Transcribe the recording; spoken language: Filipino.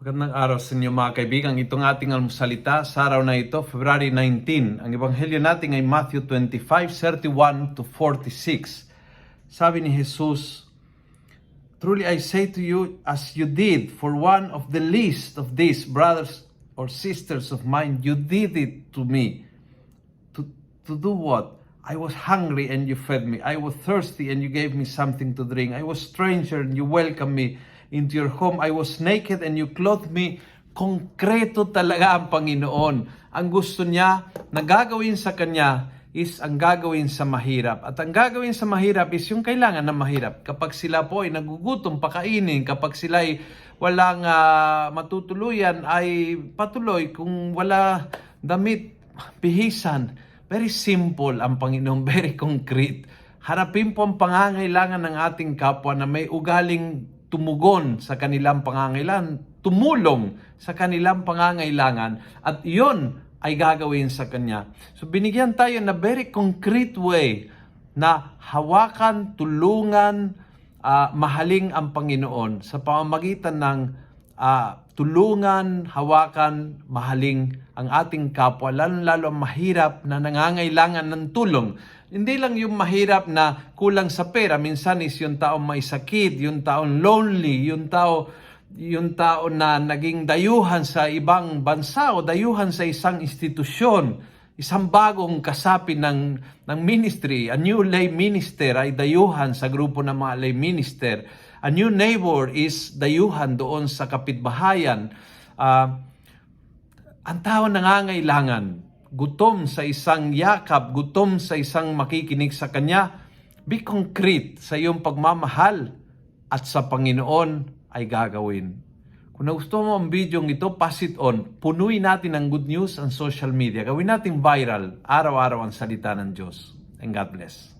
Magandang araw sa inyo mga kaibigan. Itong ating almusalita sa araw na ito, February 19. Ang ebanghelyo natin ay Matthew 25:31 to 46. Sabi ni Jesus, "Truly I say to you, as you did for one of the least of these brothers or sisters of mine, you did it to me." To do what? I was hungry and you fed me. I was thirsty and you gave me something to drink. I was stranger and you welcomed me into your home. I was naked and you clothed me. Konkreto talaga ang Panginoon. Ang gusto niya na gagawin sa kanya is ang gagawin sa mahirap. At ang gagawin sa mahirap is yung kailangan na mahirap. Kapag sila po ay nagugutom, pakainin. Kapag sila ay walang matutuluyan, ay patuloy. Kung wala damit, bihisan. Very simple ang Panginoon, very concrete. Harapin po ang pangangailangan ng ating kapwa na may ugaling tumugon sa kanilang pangangailangan, tumulong sa kanilang pangangailangan, at iyon ay gagawin sa Kanya. So binigyan tayo na very concrete way na hawakan, tulungan, mahaling ang Panginoon sa pamamagitan ng tulungan, hawakan, mahaling ang ating kapwa, lalo-lalo ang mahirap na nangangailangan ng tulong. Hindi lang yung mahirap na kulang sa pera, minsan is yung taong may sakit, yung taong lonely, yung tao na naging dayuhan sa ibang bansa o dayuhan sa isang institusyon, isang bagong kasapi ng ministry, a new lay minister ay dayuhan sa grupo ng mga lay minister. A new neighbor is dayuhan doon sa kapitbahayan. Ang tao nangangailangan, gutom sa isang yakap, gutom sa isang makikinig sa kanya. Be concrete sa iyong pagmamahal at sa Panginoon ay gagawin. Kung nagustuhan mo ang video ito, pass it on. Punuin natin ang good news ang social media. Gawin natin viral, araw-araw ang salita ng Diyos. And God bless.